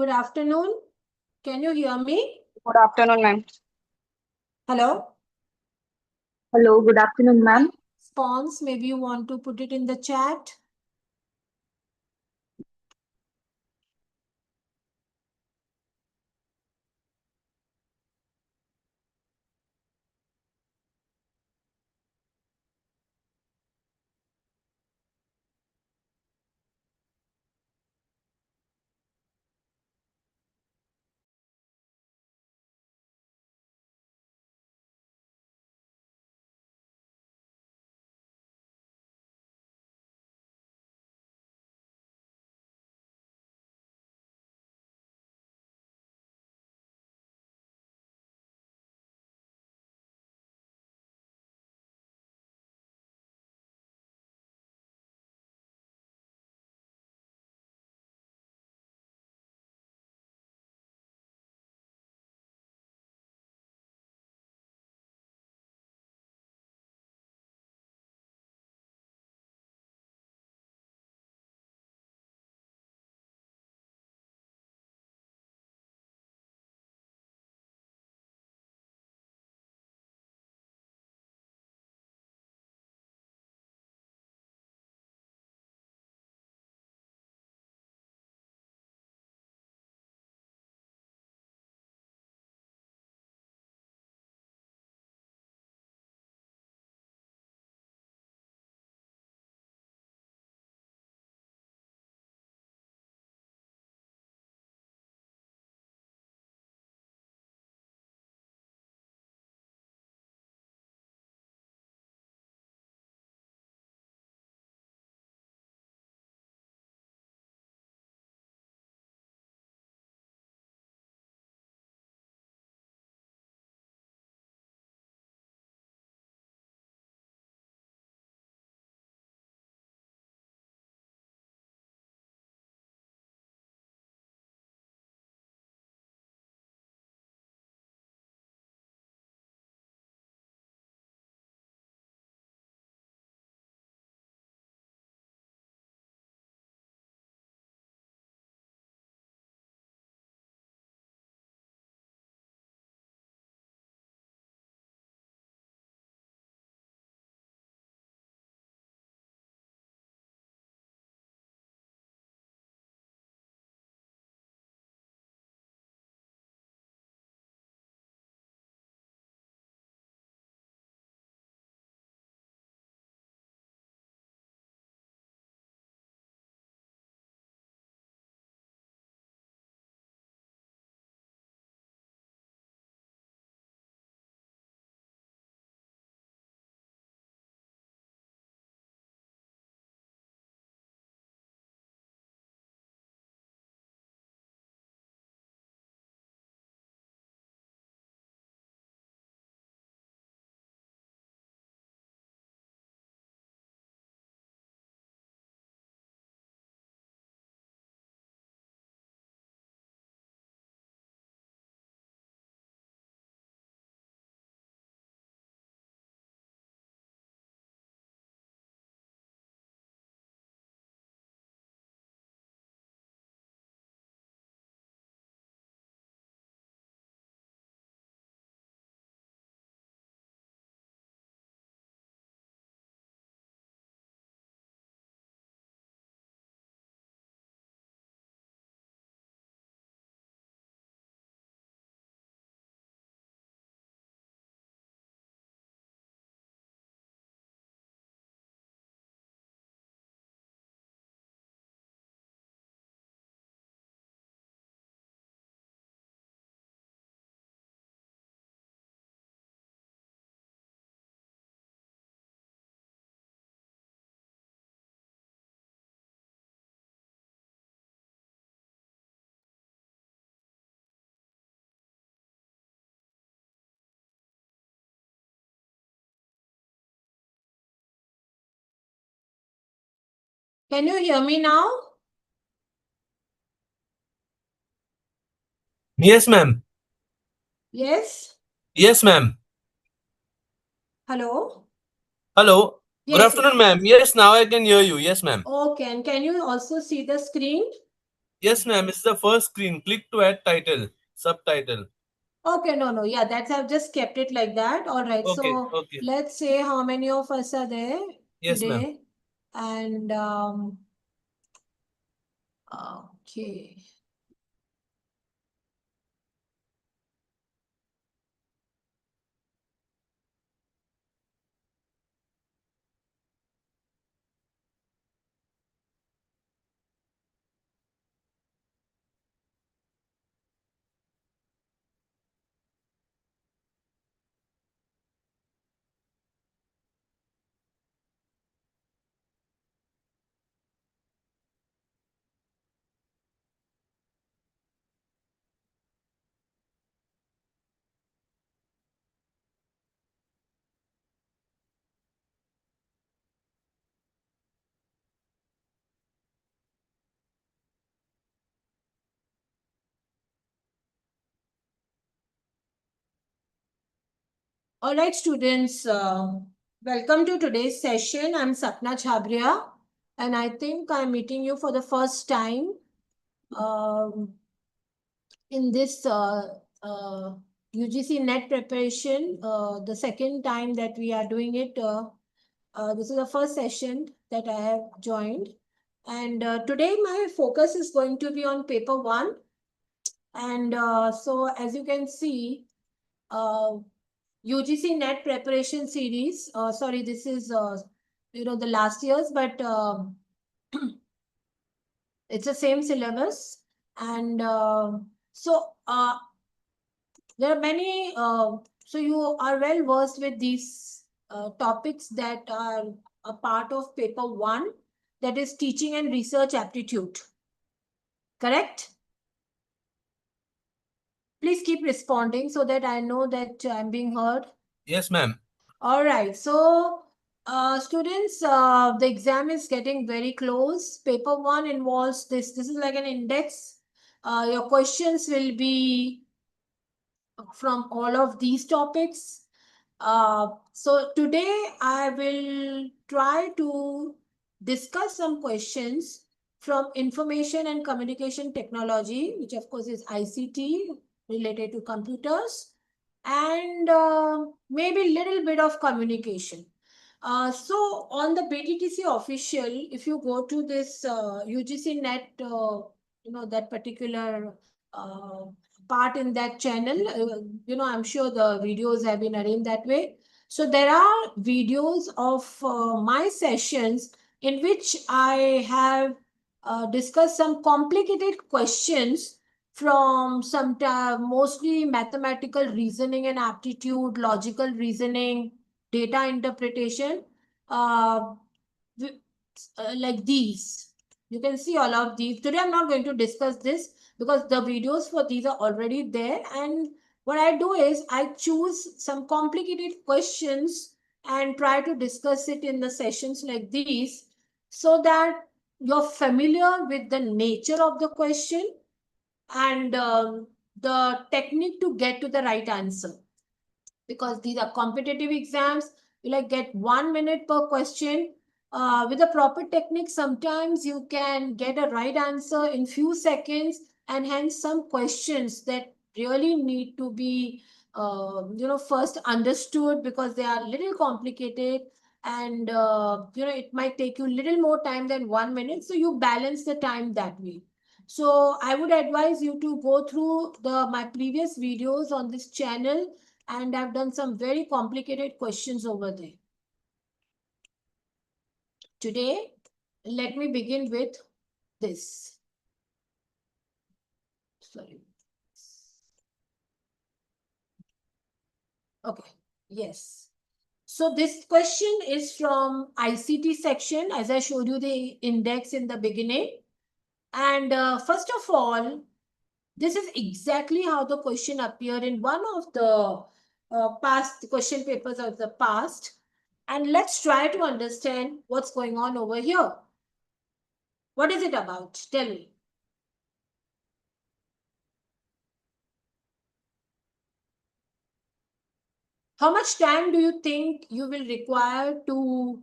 Good afternoon. Can you hear me? Good afternoon, ma'am. Hello? Hello, good afternoon, ma'am. Response, maybe you want to put it in the chat. Can you hear me now? Yes, ma'am. Yes? Yes, ma'am. Hello? Hello. Good Yes. afternoon, ma'am. Yes, now I can hear you. Yes, ma'am. Okay, and can you also see the screen? Yes, ma'am. It's the first screen. Click to add title, subtitle. Okay, no. Yeah, that's I've just kept it like that. All right. Okay, So okay. let's say how many of us are there Yes, ma'am. today. And okay. All right, students, welcome to today's session. I'm Sapna Chhabria, and I think I'm meeting you for the first time in this UGC NET preparation. The second time that we are doing it, this is the first session that I have joined. And today my focus is going to be on paper 1. And so as you can see, UGC NET preparation series. Sorry, this is the last year's, but it's the same syllabus. And there are many. So you are well versed with these topics that are a part of paper 1, that is teaching and research aptitude. Correct? Please keep responding so that I know that I'm being heard. Yes, ma'am. All right. So, students, the exam is getting very close. Paper 1 involves this. This is like an index. Your questions will be from all of these topics. So today I will try to discuss some questions from information and communication technology, which of course is ICT related to computers, and maybe little bit of communication. So on the BTTC official, if you go to this UGC NET, that particular part in that channel, I'm sure the videos have been arranged that way. So there are videos of my sessions in which I have discussed some complicated questions from some mostly mathematical reasoning and aptitude, logical reasoning, data interpretation, uh, like these. You can see all of these. Today I'm not going to discuss this because the videos for these are already there. And what I do is I choose some complicated questions and try to discuss it in the sessions like these so that you're familiar with the nature of the question and the technique to get to the right answer. Because these are competitive exams, you like get 1 minute per question. With a proper technique, sometimes you can get a right answer in few seconds, and hence some questions that really need to be first understood because they are little complicated, and it might take you little more time than 1 minute, so you balance the time that way. So I would advise you to go through my previous videos on this channel, and I've done some very complicated questions over there. Today, let me begin with this. Sorry. Okay, yes. So this question is from ICT section, as I showed you the index in the beginning. And first of all, this is exactly how the question appeared in one of the past question papers of the past. And let's try to understand what's going on over here. What is it about? Tell me. How much time do you think you will require to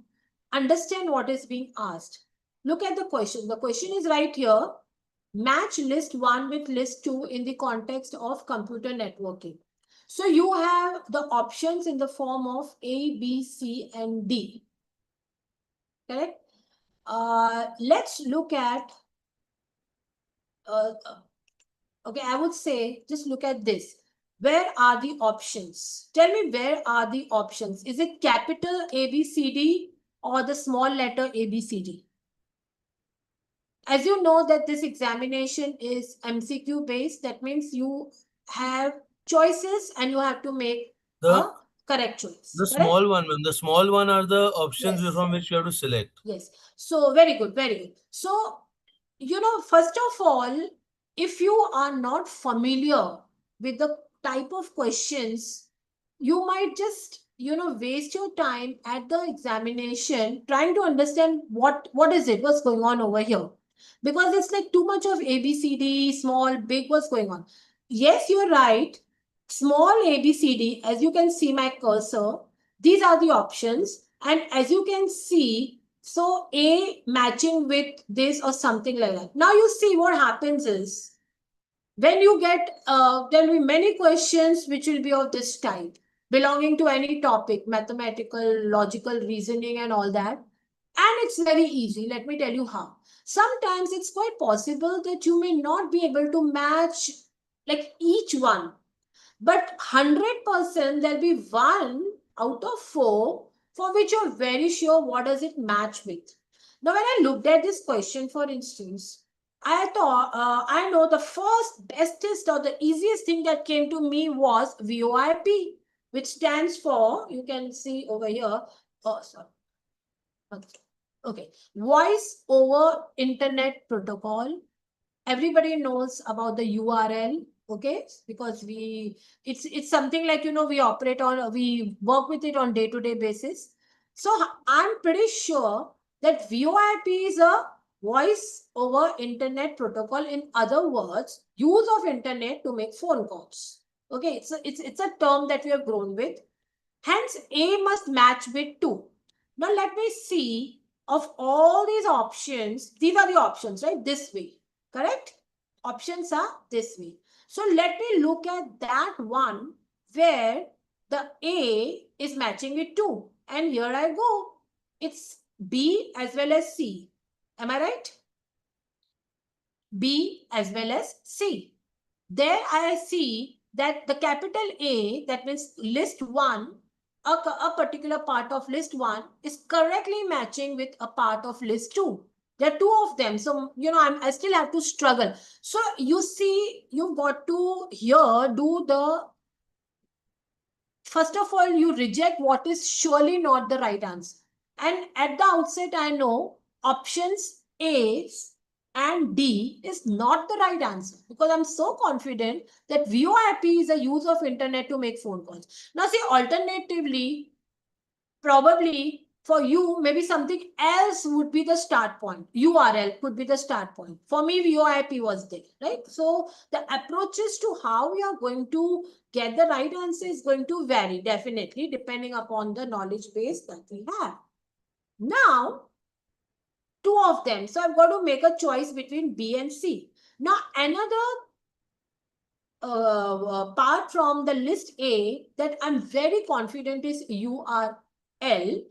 understand what is being asked? Look at the question. The question is right here. match list 1 with list 2 in the context of computer networking. So you have the options in the form of A, B, C, and D. Correct? Let's look at, okay, I would say just look at this. Where are the options? Tell me, where are the options? Is it capital A, B, C, D or the small letter A, B, C, D? As you know that this examination is MCQ based, that means you have choices and you have to make a correct choice. The correct? small one, ma'am. The small one are the options Yes. from which you have to select. Yes. So very good, very good. So, first of all, if you are not familiar with the type of questions, you might just, waste your time at the examination trying to understand what's going on over here. Because it's like too much of A, B, C, D, small, big, what's going on. Yes, you're right. Small A, B, C, D, as you can see my cursor, these are the options. And as you can see, so A matching with this or something like that. Now you see what happens is, when you get, there will be many questions which will be of this type, belonging to any topic, mathematical, logical reasoning and all that. And it's very easy. Let me tell you how. Sometimes it's quite possible that you may not be able to match like each one. But 100% there'll be 1 out of 4 for which you're very sure what does it match with. Now, when I looked at this question, for instance, I thought, I know the first, bestest or the easiest thing that came to me was VoIP, which stands for, you can see over here, oh, sorry. Okay, Voice over Internet Protocol. Everybody knows about the URL, okay, because it's something like, we operate on, we work with it on day-to-day basis. So I'm pretty sure that VoIP is a voice over internet protocol. In other words, use of internet to make phone calls. Okay, it's a term that we have grown with. Hence, A must match with 2. Now let me see, of all these options, these are the options, right? This way. Correct? Options are this way. So let me look at that one where the A is matching with 2. And here I go. It's B as well as C. Am I right? B as well as C. There I see that the capital A, that means list 1, a particular part of list 1 is correctly matching with a part of list 2. There are 2 of them. So, I still have to struggle. So, you see, you've got to here do the, first of all, you reject what is surely not the right answer. And at the outset, I know options A and D is not the right answer, because I'm so confident that VoIP is a use of internet to make phone calls. Now, see, alternatively, probably for you, maybe something else would be the start point. URL could be the start point. For me, VoIP was there, right? So the approaches to how we are going to get the right answer is going to vary, definitely, depending upon the knowledge base that we have. Now, 2 of them. So I've got to make a choice between B and C. Now, another part from the list A that I'm very confident is URL,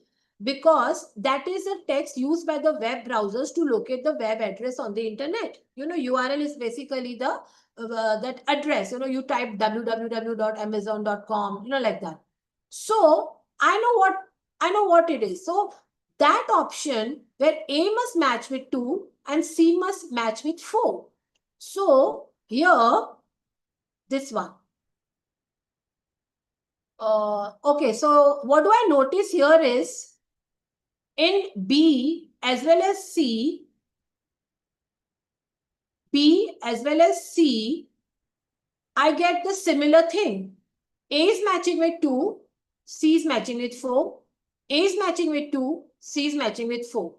because that is a text used by the web browsers to locate the web address on the internet. URL is basically the that address. You type www.amazon.com, like that. So I know what it is. So that option where A must match with 2 and C must match with 4. So here, this one. Okay, so what do I notice here is, in B as well as C, I get the similar thing. A is matching with 2, C is matching with 4. A is matching with 2, C is matching with 4.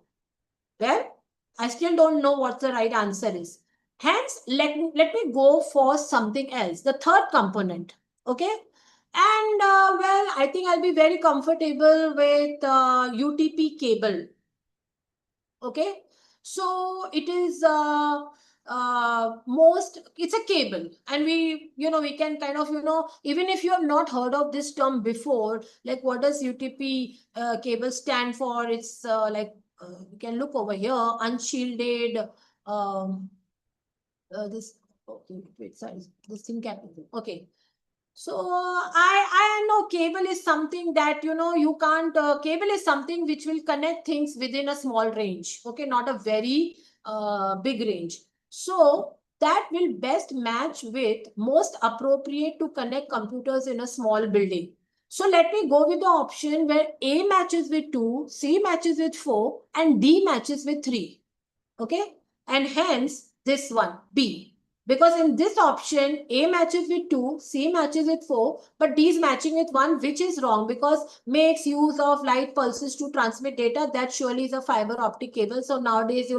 Well, I still don't know what the right answer is. Hence, let me go for something else, the third component. Okay. And well, I think I'll be very comfortable with UTP cable. Okay. So it is it's a cable, and we can kind of, even if you have not heard of this term before, like what does UTP cable stand for? It's you can look over here, unshielded, this, okay, wait, sorry, this thing can, okay. So I know cable is something that, you can't, cable is something which will connect things within a small range. Okay, not a very big range. So that will best match with most appropriate to connect computers in a small building. So let me go with the option where A matches with 2, C matches with 4, and D matches with 3. Okay, and hence this one, B. Because in this option, A matches with 2, C matches with 4, but D is matching with 1, which is wrong because makes use of light pulses to transmit data. That surely is a fiber optic cable. So nowadays,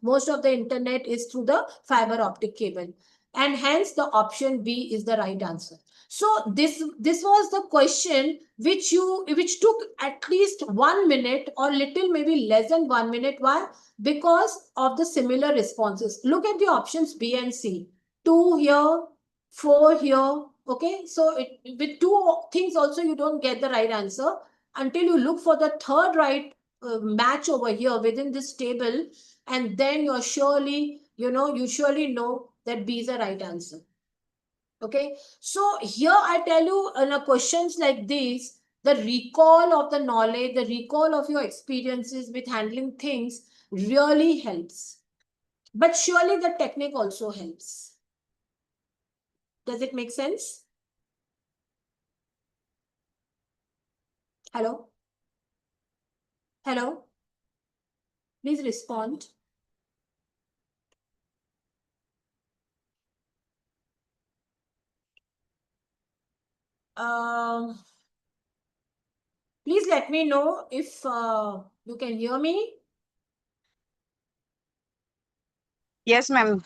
most of the internet is through the fiber optic cable. And hence the option B is the right answer. So this was the question which took at least 1 minute or little maybe less than 1 minute. Why? Because of the similar responses. Look at the options B and C. 2 here, 4 here. Okay, so with 2 things also you don't get the right answer until you look for the third right match over here within this table, and then you surely know that B is the right answer. Okay, so here I tell you, in questions like these, the recall of the knowledge, the recall of your experiences with handling things really helps. But surely the technique also helps. Does it make sense? Hello? Hello? Please respond. Please let me know if you can hear me. Yes, ma'am.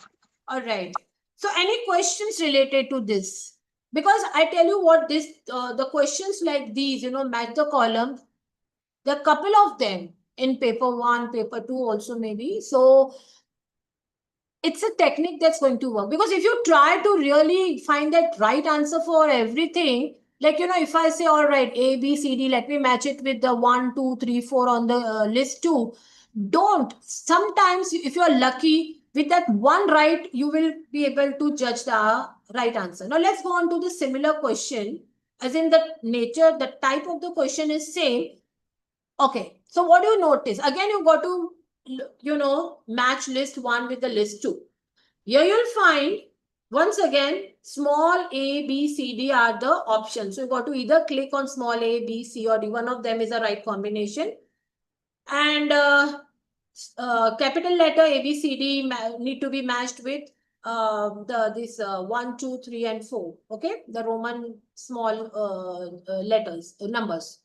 All right. So any questions related to this? Because I tell you what, the questions like these, match the column. There are a couple of them in paper 1, paper 2 also maybe. So it's a technique that's going to work. Because if you try to really find that right answer for everything, like, if I say, all right, A, B, C, D, let me match it with the 1, 2, 3, 4 on the list 2. Don't. Sometimes if you are lucky with that one right, you will be able to judge the right answer. Now let's go on to the similar question. As in the nature, the type of the question is same. Okay, so what do you notice? Again, you got to, match list 1 with the list 2. Here you'll find, once again, small a, b, c, d are the options. So you got to either click on small a, b, c, or d. One of them is the right combination. And capital letter A, B, C, D need to be matched with this 1, 2, 3, and 4. Okay, the Roman small letters, numbers.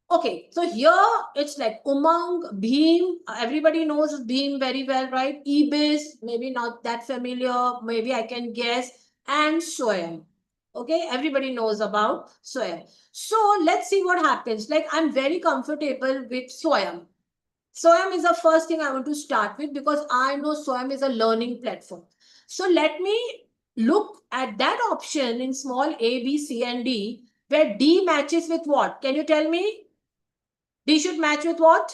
Okay, so here it's like Umang, Bheem. Everybody knows Bheem very well, right? Ebis, maybe not that familiar. Maybe I can guess. And Swayam. Okay, everybody knows about Swayam. So let's see what happens. Like, I'm very comfortable with Swayam. Swayam is the first thing I want to start with because I know Swayam is a learning platform. So let me look at that option in small a, b, c, and d, where D matches with what? Can you tell me? D should match with what?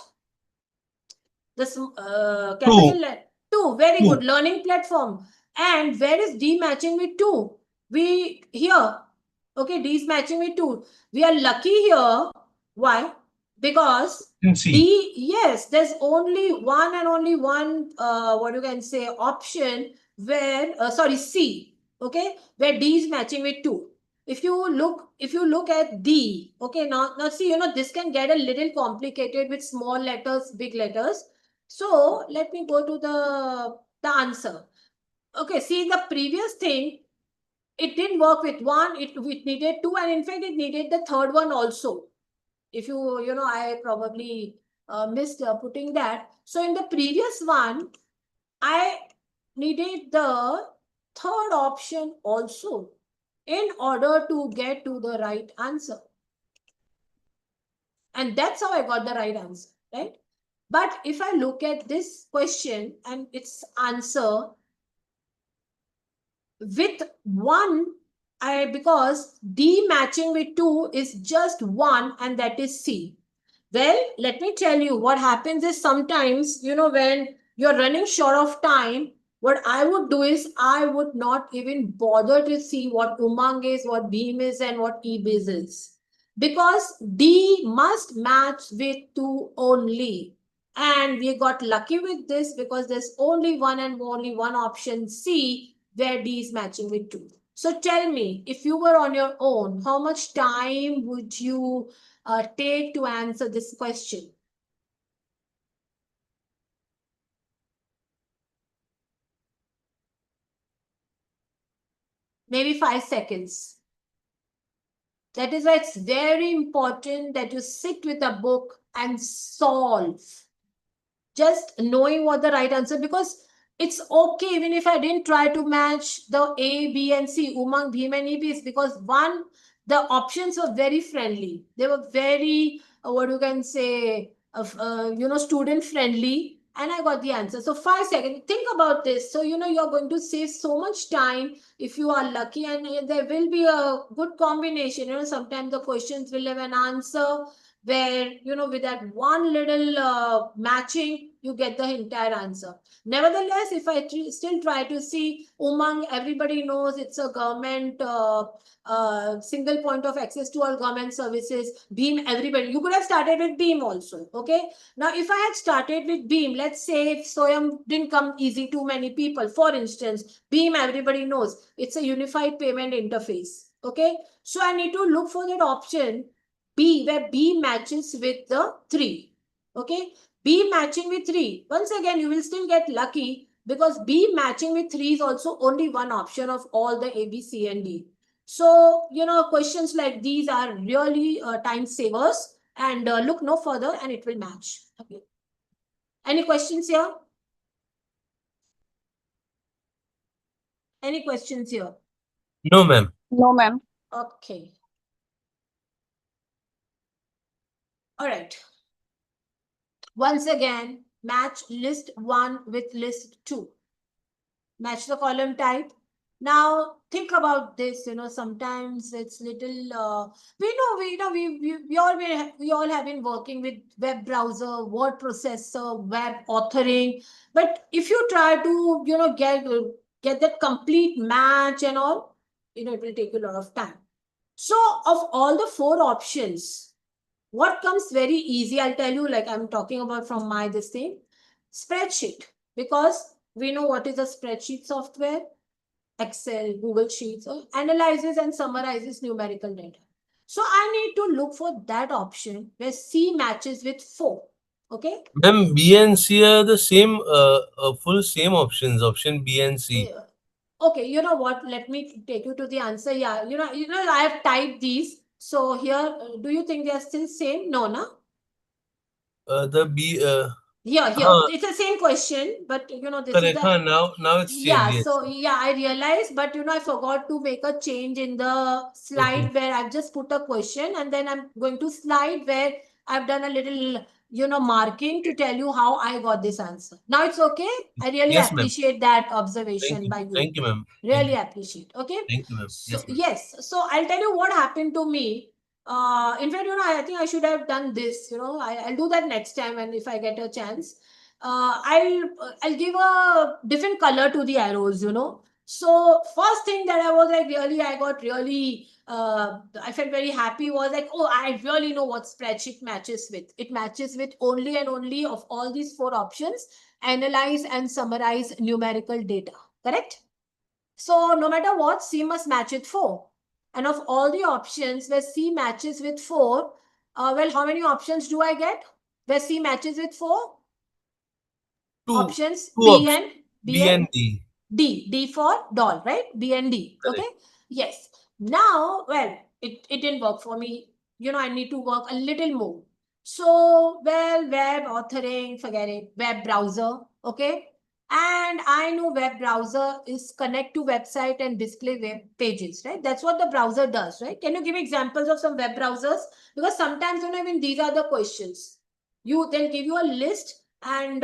This capital letter. 2. Very good. Learning platform. And where is D matching with 2? We here. Okay, D is matching with 2. We are lucky here. Why? Because D, yes, there's only one and only one, what you can say, option where, sorry, C, okay, where D is matching with 2. If you look at D, okay, now see, this can get a little complicated with small letters, big letters. So let me go to the answer. Okay, see the previous thing, it didn't work with 1, it needed 2, and in fact, it needed the third one also. If I probably missed putting that. So in the previous one, I needed the third option also in order to get to the right answer. And that's how I got the right answer, right? But if I look at this question and its answer, with 1, because D matching with 2 is just 1, and that is C. Well, let me tell you what happens is sometimes, when you're running short of time, what I would do is I would not even bother to see what Umang is, what Beam is, and what eBiz is. Because D must match with 2 only. And we got lucky with this because there's only one and only one option C where D is matching with 2. So tell me, if you were on your own, how much time would you take to answer this question? Maybe 5 seconds. That is why it's very important that you sit with a book and solve. Just knowing what the right answer, because it's okay even if I didn't try to match the A, B, and C, Umang, Bhim, and EBs, because one, the options were very friendly. They were very, what you can say, student friendly, and I got the answer. So 5 seconds. Think about this. So, you're going to save so much time if you are lucky, and there will be a good combination. Sometimes the questions will have an answer where, with that one little matching, you get the entire answer. Nevertheless, if I still try to see Umang, everybody knows it's a government single point of access to all government services. Beam, everybody. You could have started with Beam also. Okay. Now, if I had started with Beam, let's say if SOYAM didn't come easy to many people, for instance, Beam, everybody knows it's a unified payment interface. Okay. So I need to look for that option B, where B matches with the 3. Okay. B matching with 3. Once again, you will still get lucky because B matching with 3 is also only one option of all the A, B, C, and D. So, questions like these are really time savers, and look no further and it will match. Okay. Any questions here? Any questions here? No, ma'am. No, ma'am. Okay. All right. Once again, match list 1 with list 2. Match the column type. Now think about this. Sometimes it's little. We all have been working with web browser, word processor, web authoring. But if you try to get that complete match and all, it will take a lot of time. So of all the 4 options, what comes very easy? I'll tell you. Like I'm talking about from this thing, spreadsheet, because we know what is a spreadsheet software. Excel, Google Sheets, analyzes and summarizes numerical data. So I need to look for that option where C matches with 4. Okay. Ma'am, B and C are the same, full same options. Option B and C. Okay, you know what? Let me take you to the answer. Yeah, I have typed these. So here, do you think they are still same? No, no. The B. Here, it's the same question, but this Correct. is the. Now it's changed. Yes. So I realized, but I forgot to make a change in the slide where I've just put a question, and then I'm going to slide where I've done a little, marking to tell you how I got this answer. Now it's okay. I really Yes, ma'am. appreciate that observation by you. Thank you, ma'am. Really appreciate. Okay. Thank you, ma'am. So Yes, yes, so I'll tell you what happened to me. In fact, I think I should have done this. I'll do that next time, and if I get a chance, I'll give a different color to the arrows. So first thing that I was like, really, I got really, I felt very happy, was like, oh, I really know what spreadsheet matches with. It matches with only and only of all these 4 options: analyze and summarize numerical data. Correct? So no matter what, C must match with 4. And of all the options where C matches with 4, well, how many options do I get where C matches with 4? Options B and D. D for doll, right? B and D. Correct. Okay. Yes. Now, well, it didn't work for me. I need to work a little more. So, well, web authoring, forget it. Web browser. Okay. And I know web browser is connect to website and display web pages, right? That's what the browser does, right? Can you give examples of some web browsers? Because sometimes, even these are the questions. They'll give you a list And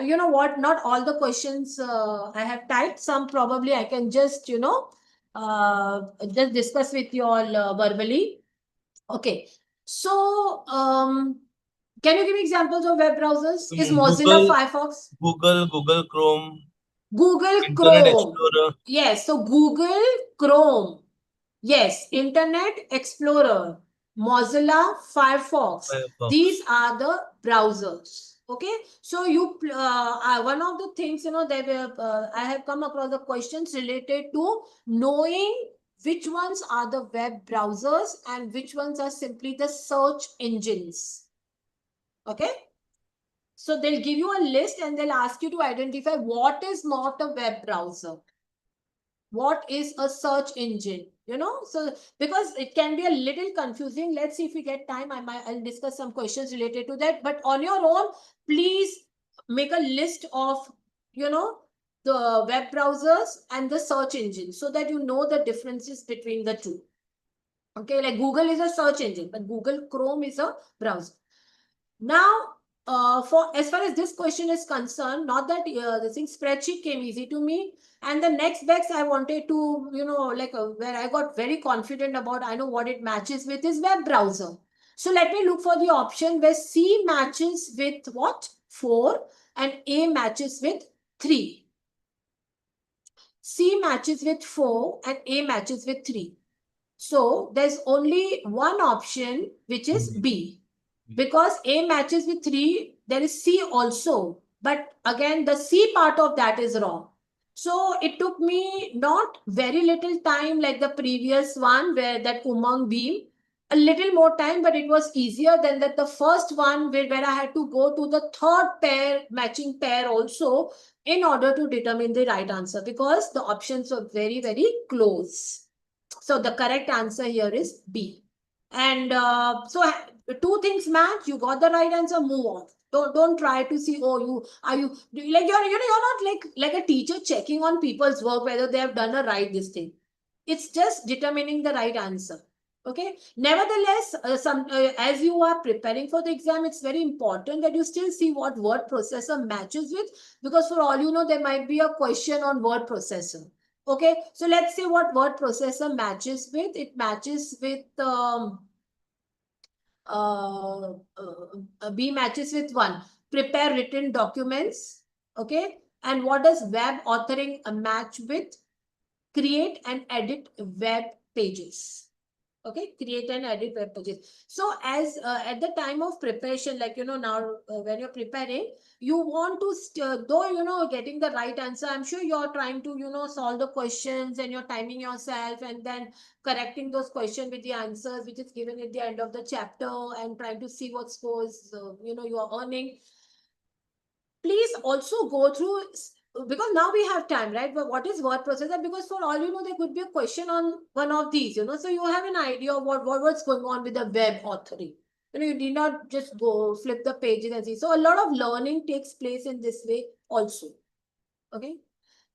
you know what? Not all the questions I have typed. Some probably I can just, just discuss with you all verbally. Okay. So, can you give me examples of web browsers? Is Mozilla Google, Firefox? Google Chrome, Google Internet Chrome. Explorer, Yes. So Google Chrome. Yes. Internet Explorer. Mozilla Firefox. Firefox. These are the browsers. Okay. So one of the things, I have come across the questions related to knowing which ones are the web browsers and which ones are simply the search engines. Okay. So they'll give you a list and they'll ask you to identify what is not a web browser. What is a search engine? So because it can be a little confusing. Let's see if we get time. I'll discuss some questions related to that. But on your own, please make a list of, the web browsers and the search engine so that you know the differences between the two. Okay, like Google is a search engine, but Google Chrome is a browser. Now, for as far as this question is concerned, not that the thing spreadsheet came easy to me, and the next box I wanted to, where I got very confident about, I know what it matches with is web browser. So let me look for the option where C matches with what? 4 and A matches with 3. C matches with 4 and A matches with 3. So there's only one option, which is B. Because A matches with 3, there is C also. But again, the C part of that is wrong. So it took me not very little time like the previous one where that Umang beam, a little more time, but it was easier than that the first one where I had to go to the third pair, matching pair also in order to determine the right answer because the options were very, very close. So the correct answer here is B. And so two things match. You got the right answer. Move on. Don't try to see. Oh, like you're not like a teacher checking on people's work whether they have done a right this thing. It's just determining the right answer. Okay. Nevertheless, as you are preparing for the exam, it's very important that you still see what word processor matches with, because for all you know, there might be a question on word processor. Okay, so let's say what word processor matches with. It matches with B matches with 1. Prepare written documents. Okay, and what does web authoring match with? Create and edit web pages. Okay, create and edit web pages. So as at the time of preparation, like now when you're preparing, you want to though getting the right answer, I'm sure you're trying to solve the questions and you're timing yourself and then correcting those questions with the answers which is given at the end of the chapter and trying to see what scores you are earning. Please also go through, because now we have time, right? But what is word processor? Because for all you know, there could be a question on one of these, so you have an idea of what's going on with the web authoring. You need not just go flip the pages and see. So a lot of learning takes place in this way also. Okay.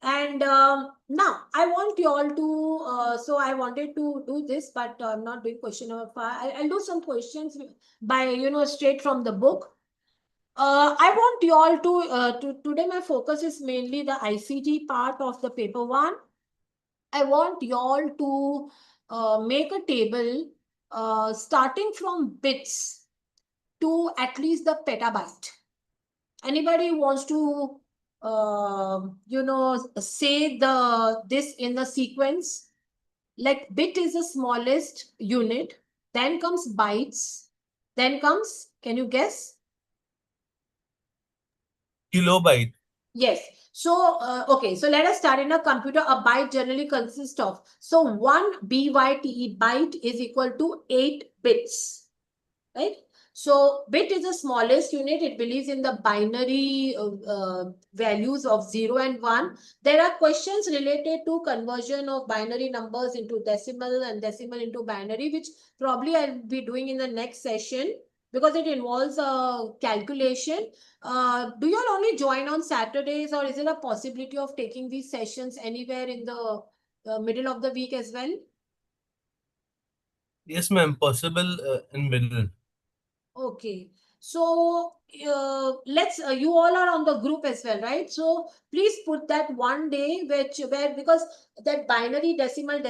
And now I want you all to, so I wanted to do this, but I'm not doing question number 5. I'll do some questions by, straight from the book. I want you all to today my focus is mainly the ICT part of the paper 1. I want you all to make a table starting from bits to at least the petabyte. Anybody wants to say this in the sequence? Like bit is the smallest unit, then comes bytes, then comes, can you guess? Kilobyte. Yes. So, okay. So let us start. In a computer, a byte generally consists of, so 1 BYTE byte is equal to 8 bits, right? So bit is the smallest unit. It believes in the binary values of 0 and 1. There are questions related to conversion of binary numbers into decimal and decimal into binary, which probably I'll be doing in the next session because it involves a calculation. Do you all only join on Saturdays, or is there a possibility of taking these sessions anywhere in the middle of the week as well? Yes, ma'am. Possible in middle. Okay. So let's you all are on the group as well, right? So please put that one day where because that binary, decimal,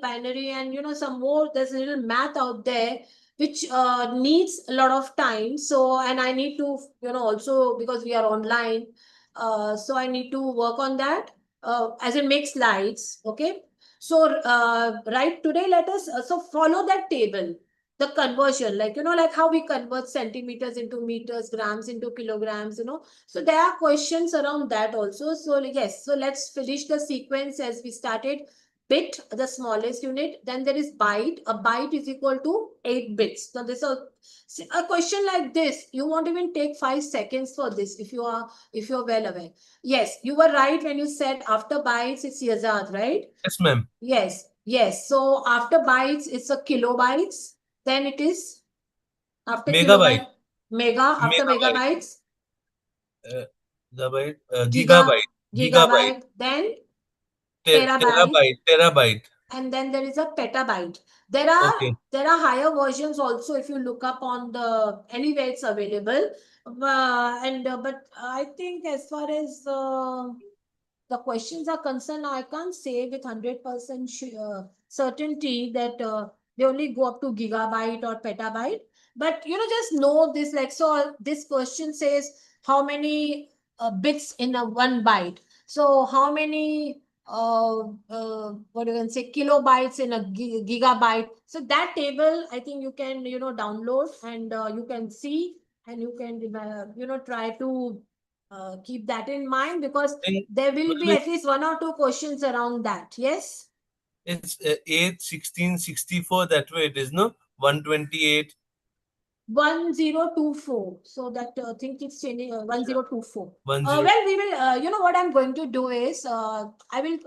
binary, and some more, there's a little math out there which needs a lot of time. So, and I need to also, because we are online, so I need to work on that, as in make slides. Okay. So right today, let us so follow that table, the conversion, like like how we convert centimeters into meters, grams into kilograms. So there are questions around that also. So yes, so let's finish the sequence as we started. Bit, the smallest unit, then there is byte. A byte is equal to 8 bits. Now this a question like this, you won't even take 5 seconds for this if you're well aware. Yes, you were right when you said after bytes it's yazard, right? Yes, ma'am. Yes. So after bytes, it's a kilobytes. Then it is after Megabyte. kilobyte, mega. After Megabyte. megabytes, Gigabyte. Gigabyte. gigabyte. Then terabyte, Terabyte. and then there is a petabyte. There are Okay. higher versions also if you look up on the anywhere it's available. And but I think as far as the questions are concerned, I can't say with 100% certainty that they only go up to gigabyte or petabyte. But just know this, like, so this question says how many bits in a 1 byte. So how many what you can say kilobytes in a gigabyte. So that table, I think you can download, and you can see, and you can try to keep that in mind, because And there will be ma'am, at least 1 or 2 questions around that. Yes. it's 8, 16, 64. That way it is, no? 128. 1024. So that thing keeps changing. 1024. 10. Well, we will. What I'm going to do is I will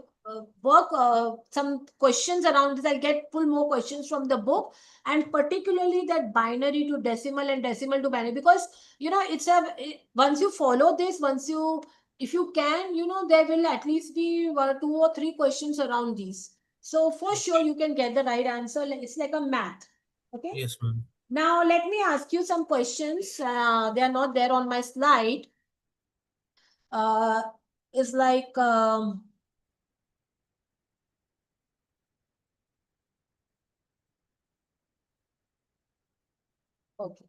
work some questions around this. I'll pull more questions from the book, and particularly that binary to decimal and decimal to binary, because once you follow this, if you can, there will at least be 2 or 3 questions around these. So for sure you can get the right answer. It's like a math. Okay. Yes, ma'am. Now, let me ask you some questions. They are not there on my slide. It's like, okay.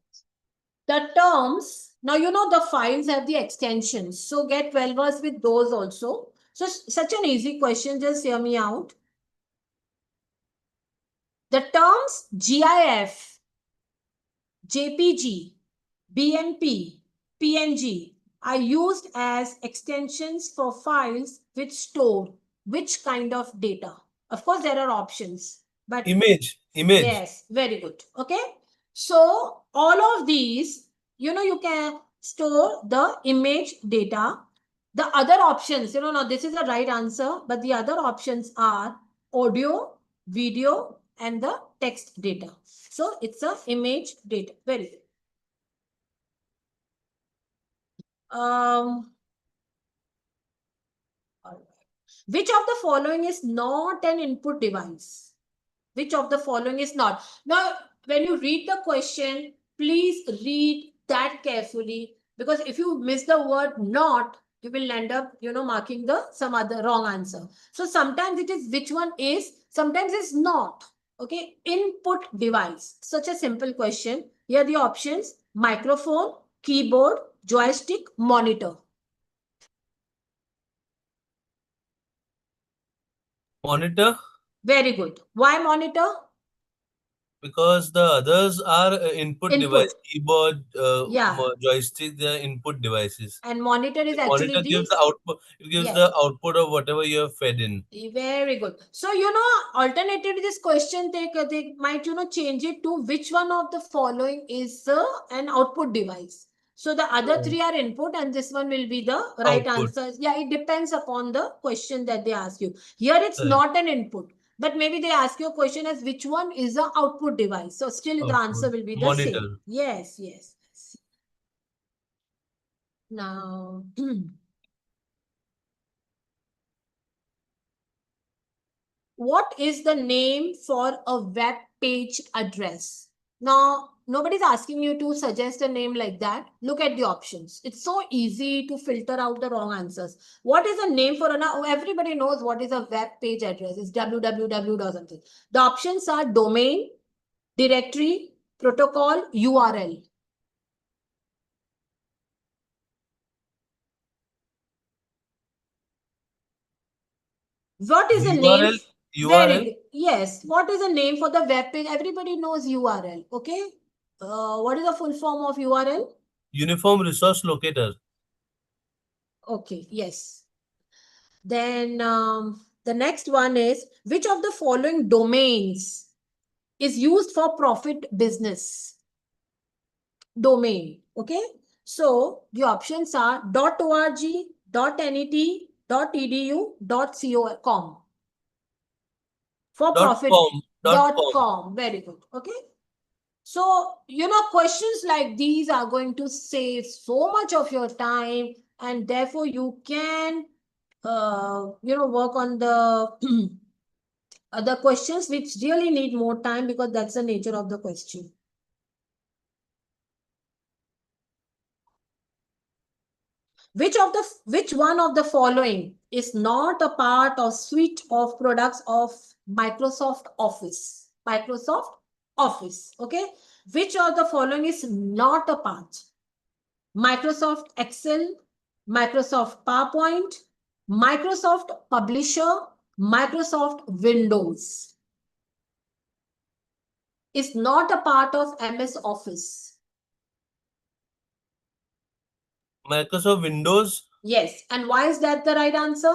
The terms, now the files have the extensions. So get well versed with those also. So such an easy question, just hear me out. The terms GIF, JPG, BMP, PNG are used as extensions for files which store which kind of data. Of course, there are options, but Image. yes, very good. Okay. So all of these, you can store the image data. The other options, now this is the right answer, but the other options are audio, video, and the text data. So it's a image data. Very good. All right. Which of the following is not an input device? Which of the following is not? Now, when you read the question, please read that carefully, because if you miss the word not, you will end up, marking some other wrong answer. So sometimes it is which one is, sometimes it's not. Okay. Input device. Such a simple question. Here are the options: microphone, keyboard, joystick, monitor. Monitor. Very good. Why monitor? Because the others are input device. Input. Keyboard, Yeah. joystick, they are input devices. And monitor is actually Monitor gives the, the output. It gives yeah. the output of whatever you have fed in. Very good. So, alternatively, this question, they might, change it to which one of the following is an output device. So, the other 3 are input, and this one will be the right Output. answer. Yeah, it depends upon the question that they ask you. Here, it's Correct. not an input, but maybe they ask you a question as which one is the output device. So, still the answer will be the Monitor. same. Yes. Now, what is the name for a web page address? Now, nobody's asking you to suggest a name like that. Look at the options. It's so easy to filter out the wrong answers. What is a name for now? Everybody knows what is a web page address. It's www or something. The options are domain, directory, protocol, URL. What is a name? URL. Very URL. good. Yes. What is a name for the web page? Everybody knows URL. Okay. What is the full form of URL? Uniform Resource Locator. Okay. Yes. Then the next one is, which of the following domains is used for profit business? Domain. Okay. So the options are .org, .net, .edu, .com. For profit. .com. Very good. Okay. So, questions like these are going to save so much of your time, and therefore you can, work on the other questions which really need more time, because that's the nature of the question. Which one of the following is not a part of suite of products of Microsoft Office? Microsoft Office. Okay. Which of the following is not a part? Microsoft Excel, Microsoft PowerPoint, Microsoft Publisher, Microsoft Windows. Is not a part of MS Office. Microsoft Windows. Yes. And why is that the right answer?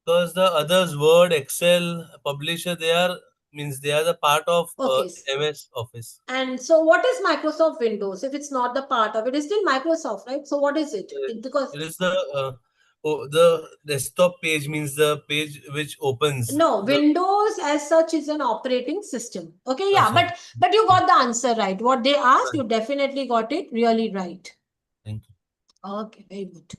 Because the others, Word, Excel, Publisher, they are the part of Okay. MS Office. And so what is Microsoft Windows? If it's not the part of it, it's still Microsoft, right? So what is it? Because it is the desktop page, means the page which opens. no, Windows as such is an operating system. Okay, yeah, Achha. but you got the answer right. What they asked, Right. you definitely got it really right. Thank you. Okay, very good.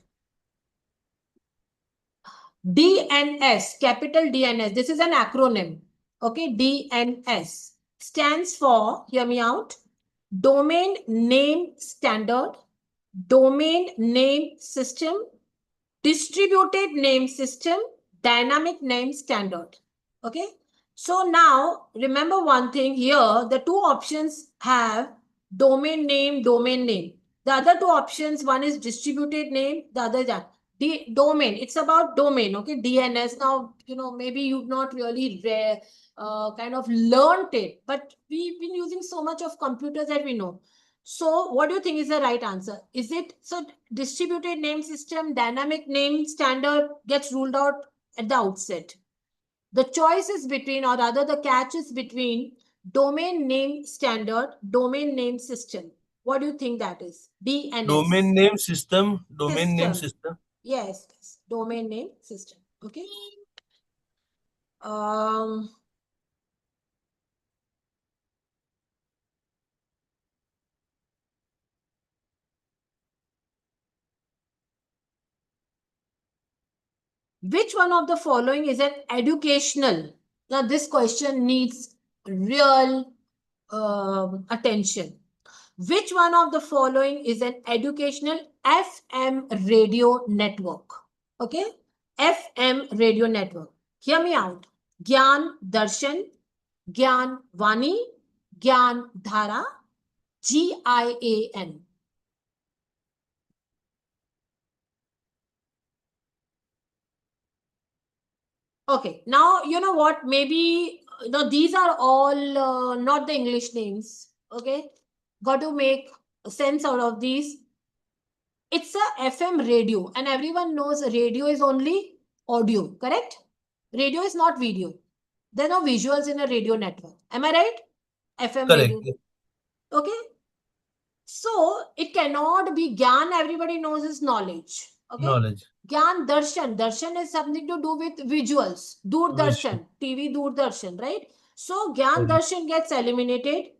DNS, capital DNS. This is an acronym. Okay, DNS stands for, hear me out, Domain Name Standard, Domain Name System, Distributed Name System, Dynamic Name Standard. Okay. So now remember one thing here, the two options have domain name, domain name. The other two options, one is distributed name, the other is that. Domain, it's about domain, okay, DNS. Now, maybe you've not really kind of learned it, but we've been using so much of computers that we know. So what do you think is the right answer? Is it, so distributed name system, dynamic name standard gets ruled out at the outset. The choice is between, or rather the catch is between domain name standard, domain name system. What do you think that is? DNS. Domain name system. Domain name system. Yes, domain name system. Okay. Which one of the following is an educational? Now, this question needs real attention. Which one of the following is an educational FM radio network? Okay, FM radio network. Hear me out. Gyan Darshan, Gyan Vani, Gyan Dhara, GIAN. Okay, now you know what? Maybe these are all not the English names. Okay, got to make sense out of these. It's a FM radio, and everyone knows radio is only audio, correct? Radio is not video. There are no visuals in a radio network. Am I right? FM Correct. radio. Okay. So it cannot be Gyan. Everybody knows is knowledge. Okay. Knowledge. Gyan Darshan. Darshan is something to do with visuals. Doordarshan. TV Doordarshan, right? So Gyan Darshan gets eliminated.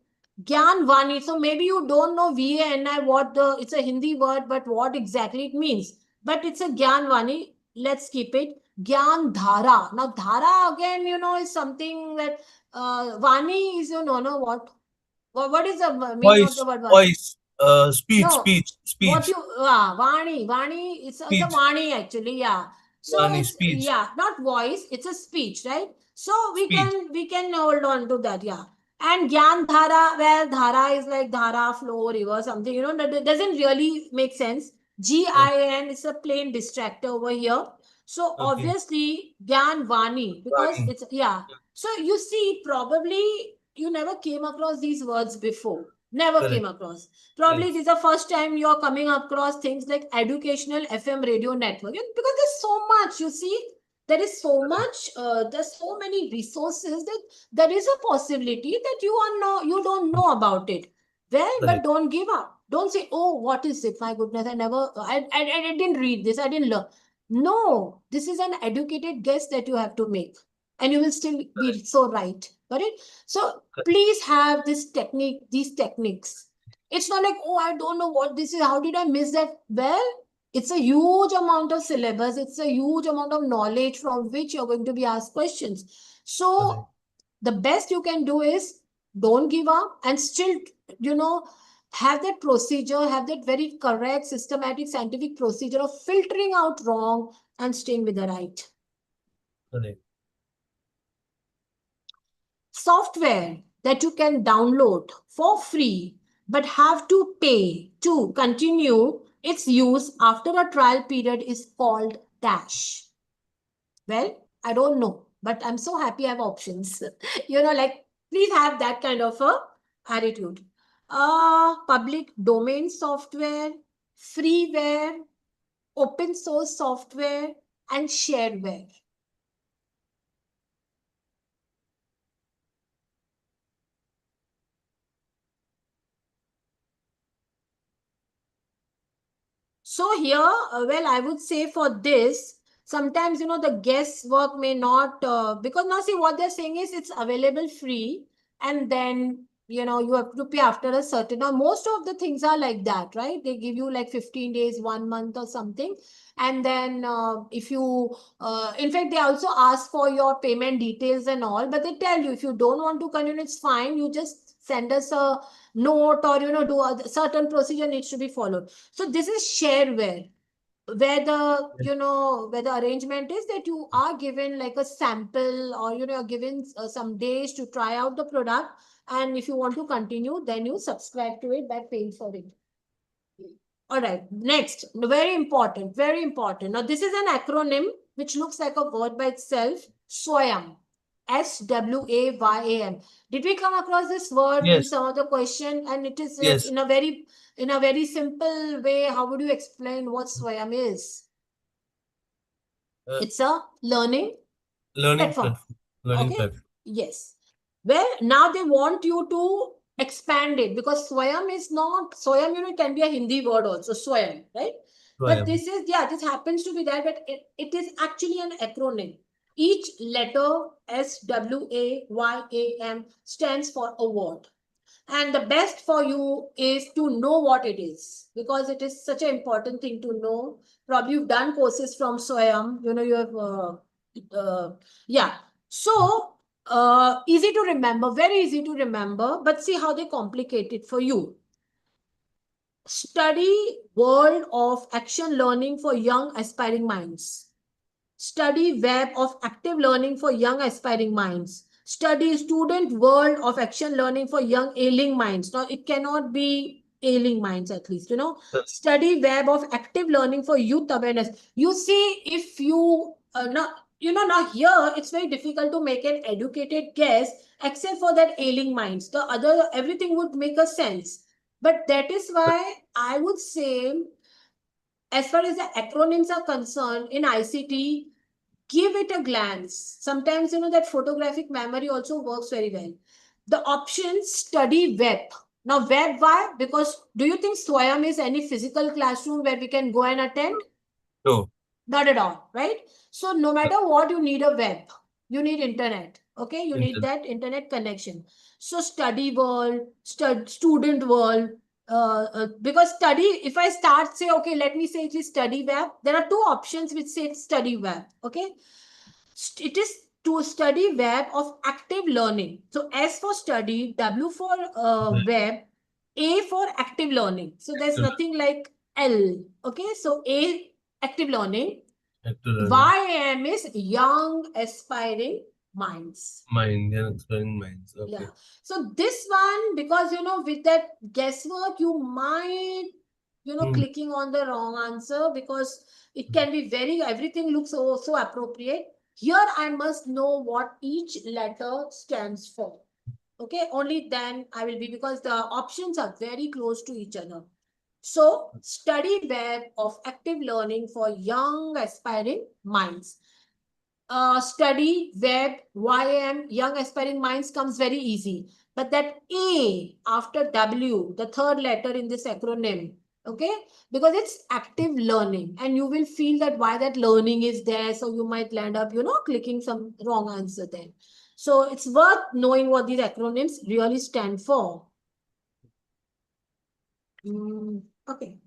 Gyan Vani. So maybe you don't know VANI, it's a Hindi word, but what exactly it means. But it's a Gyan Vani. Let's keep it. Gyan Dhara. Now Dhara again, is something that Vani is, no, what? What is the meaning of the word Vani? Voice, speech, No, speech, what speech, you Vani, it's a speech, Vani actually, yeah. So Vani, it's speech, yeah, not voice, it's a speech, right? So speech. we can hold on to that, yeah. And Gyan Dhara, well, Dhara is like Dhara, flow, river, something, you know, that doesn't really make sense. GIN is a plain distractor over here. So Okay. obviously Gyan Vani, because Vani. it's yeah. So you see, probably you never came across these words before. Never came Correct. across. Probably Correct. this is the first time you're coming across things like educational FM radio network. Because there's so much, you see, there is so much, there's so many resources that there is a possibility that you don't know about it. Well, but Correct. don't give up. Don't say, oh, what is it? My goodness, I didn't read this. I didn't learn. No, this is an educated guess that you have to make. And you will still be so right. Got it? So please have this technique, these techniques. It's not like, oh, I don't know what this is. How did I miss that? Well, it's a huge amount of syllabus. It's a huge amount of knowledge from which you're going to be asked questions. So Correct. the best you can do is don't give up and still, you know, have that procedure, have that very correct, systematic, scientific procedure of filtering out wrong and staying with the right. Correct. Software that you can download for free but have to pay to continue its use after a trial period is called Dash. Well, I don't know, but I'm so happy I have options. Like please have that kind of a attitude. Public domain software, freeware, open source software, and shareware. So here, I would say for this, sometimes, the guesswork may not, because now see what they're saying is it's available free and then, you have to pay after a certain, now most of the things are like that, right? They give you like 15 days, 1 month or something. And then if you, in fact, they also ask for your payment details and all, but they tell you if you don't want to continue, it's fine. You just send us a note or, do a certain procedure needs to be followed. So this is shareware, where the arrangement is that you are given like a sample or you're given some days to try out the product, and if you want to continue, then you subscribe to it by paying for it. All right, next, very important, very important. Now this is an acronym which looks like a word by itself. SWAYAM. SWAYAM. Did we come across this word in Yes. some of the question? And it is Yes. in a very simple way. How would you explain what SWAYAM is? It's a learning platform. Learning Okay. platform. Yes. Well, now they want you to expand it because Swayam is not Swayam, can be a Hindi word also, Swayam, right? But Swayam. this happens to be that, but it is actually an acronym. Each letter SWAYAM stands for a word. And the best for you is to know what it is because it is such an important thing to know. Probably you've done courses from Swayam, you have, yeah. So, easy to remember, very easy to remember, but see how they complicate it for you. Study world of action learning for young aspiring minds. Study web of active learning for young aspiring minds. Study student world of action learning for young ailing minds. Now, it cannot be ailing minds at least, Study web of active learning for youth awareness. You see, if you, now here, it's very difficult to make an educated guess except for that ailing minds. The other, everything would make a sense. But that is why I would say, as far as the acronyms are concerned in ICT, give it a glance. Sometimes, that photographic memory also works very well. The option study web. Now, web, why? Because do you think Swayam is any physical classroom where we can go and attend? No. Not at all, right? So no matter what, you need a web. You need internet. Okay, you need that internet connection. So study world, student world, because study, if I start say, okay, let me say it is study web, there are two options which say study web. Okay, it is to study web of active learning. So S for study, W for web, A for active learning. So there's nothing like L. Okay, so A active learning. Active learning. YM is young aspiring minds. Mind, yeah, exploring minds. Okay. Yeah. So this one, because with that guesswork, you might clicking on the wrong answer, because it can be everything looks so appropriate. Here I must know what each letter stands for. Okay, only then I will be, because the options are very close to each other. So study web of active learning for young aspiring minds. Study web YM young aspiring minds comes very easy, but that A after W, the third letter in this acronym, okay, because it's active learning, and you will feel that why that learning is there, so you might land up clicking some wrong answer then. So it's worth knowing what these acronyms really stand for. Okay.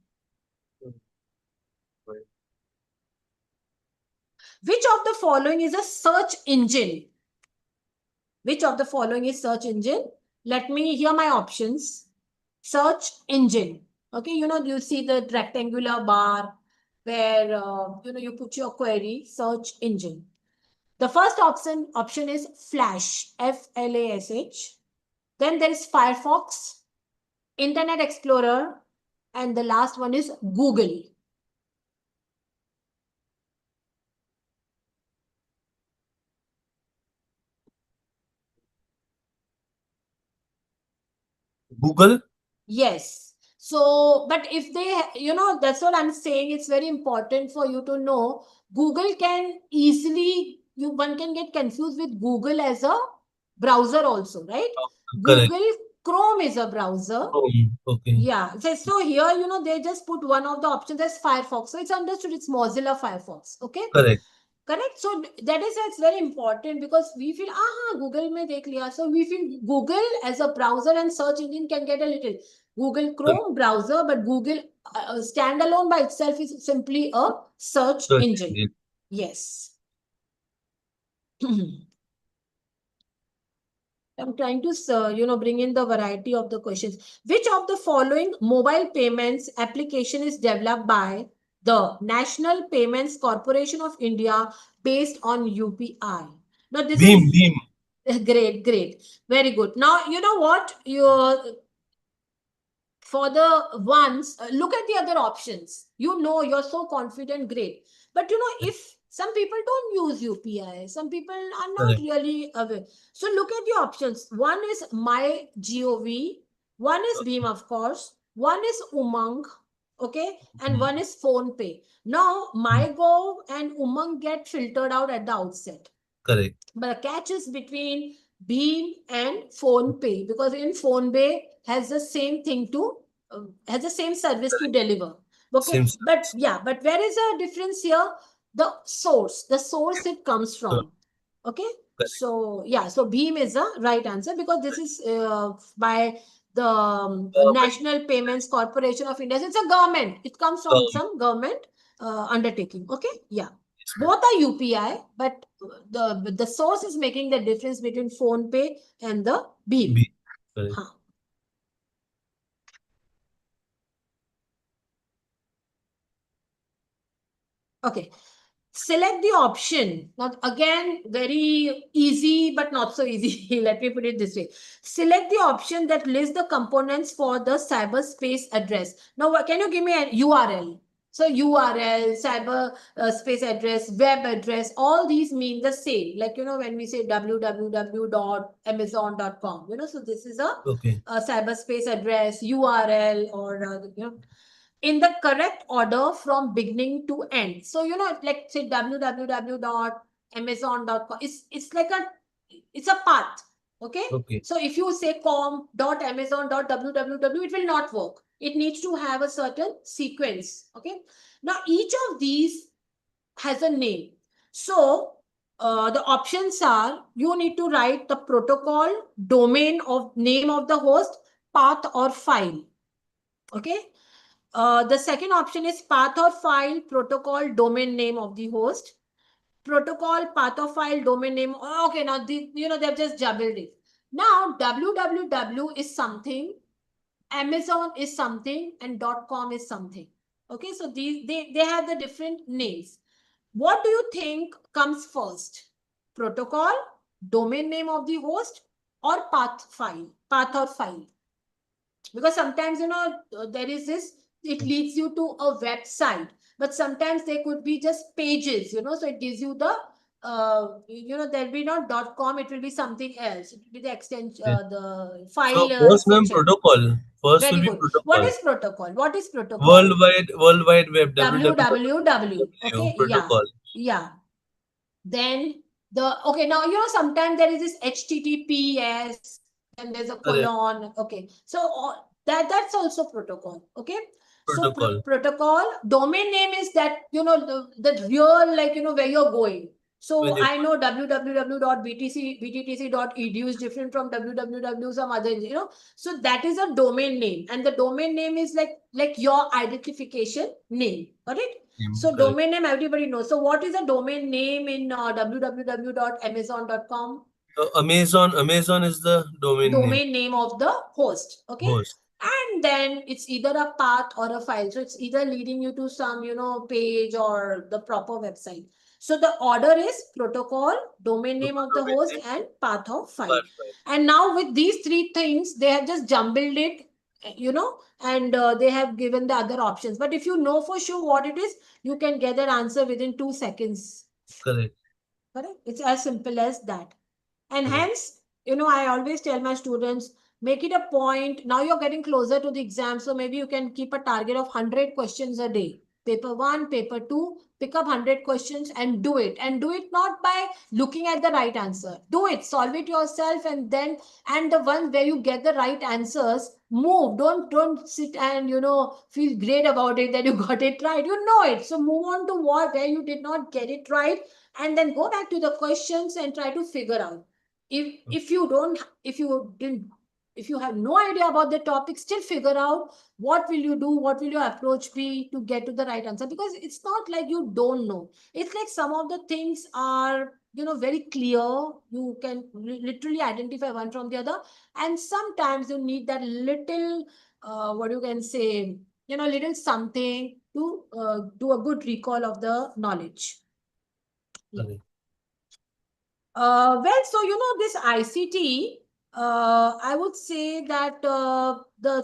Which of the following is a search engine? Which of the following is search engine? Let me hear my options. Search engine. Okay, you see the rectangular bar where you put your query. Search engine. The first option is Flash, Flash. Then there is Firefox, Internet Explorer, and the last one is Google. Google? Yes. So, but if they, that's what I'm saying. It's very important for you to know. Google can easily, one can get confused with Google as a browser also, right? Correct. Google Chrome is a browser. Okay. Yeah. So here, they just put one of the options as Firefox. So it's understood it's Mozilla Firefox. Okay. Correct. Correct. So that is it's very important, because we feel, Google mein dekh liya. So we feel Google as a browser and search engine can get a little. Google Chrome browser, but Google standalone by itself is simply a search engine. Yes. I'm trying to, bring in the variety of the questions. Which of the following mobile payments application is developed by the National Payments Corporation of India based on UPI? Now, this Beam. Great, very good. Now, you know what? For the ones, look at the other options. You're so confident, great. But if some people don't use UPI, some people are not really aware. So look at the options. One is MyGov, one is Beam, of course, one is Umang, okay, and one is PhonePe. Now, MyGov and Umang get filtered out at the outset. Correct. But the catch is between Beam and PhonePe, because in PhonePe has the same thing to has the same service to deliver. Okay, but where is the difference here? The source it comes from. Okay, so so Beam is the right answer, because this is by the National Payments Corporation of India. It's a government. It comes from some government undertaking. Okay, yeah. Both are UPI, but the source is making the difference between PhonePe and the Beam. Huh. Okay. Select the option. Now, again, very easy, but not so easy. Let me put it this way. Select the option that lists the components for the cyberspace address. Now, can you give me a URL? So URL, cyberspace address, web address, all these mean the same. Like, when we say www.amazon.com, so this is a cyberspace address, URL, or, in the correct order from beginning to end. So, like say www.amazon.com, it's like it's a path. Okay. So if you say com.amazon.www, it will not work. It needs to have a certain sequence. Okay. Now, each of these has a name. So the options are, you need to write the protocol, domain of name of the host, path or file. Okay. The second option is path or file, protocol, domain name of the host. protocol, path of file, domain name. Okay, now they've just jumbled it. Now www is something, Amazon is something, and .com is something. Okay, so they have the different names. What do you think comes first? Protocol, domain name of the host, or path or file? Because sometimes, there is this, it leads you to a website, but sometimes there could be just pages, so it gives you the, there'll be not .com, it will be something else. It will be the extension, Yes. the So file first, ma'am, section. protocol. First will Very be good. What protocol. is protocol? What is protocol? World Wide Web. www. Okay, yeah. Protocol. Yeah. Then okay, now sometimes there is this HTTPS, and there's a Correct. colon. Okay, so that's also protocol. Okay, so Protocol. protocol, domain name is that the real, like where you're going. So When you- I know www.bttc.edu is different from www some other, so that is a domain name, and the domain name is like your identification name. Got it? So Correct. domain name, everybody knows. So what is a domain name in www.amazon.com? Amazon is the domain Name of the host. Okay. host. And then it's either a path or a file. So it's either leading you to some, page or the proper website. So the order is protocol, domain name of the Domain host, name, and path of file. path file. And now with these three things, they have just jumbled it, and they have given the other options. But if you know for sure what it is, you can get that answer within 2 seconds. Correct. Correct? It's as simple as that. And Correct. hence, I always tell my students, make it a point. Now you're getting closer to the exam, so maybe you can keep a target of 100 questions a day. Paper 1, paper 2, pick up 100 questions and do it. And do it not by looking at the right answer. Do it, solve it yourself, and the one where you get the right answers, move. Don't sit and feel great about it that you got it right. You know it. So move on to where you did not get it right, and then go back to the questions and try to figure out. If you have no idea about the topic, still figure out what will you do, what will your approach be to get to the right answer. Because it's not like you don't know. It's like some of the things are very clear. You can literally identify one from the other, and sometimes you need that little what you can say, little something to do a good recall of the knowledge. Correct. Well, so this ICT, I would say that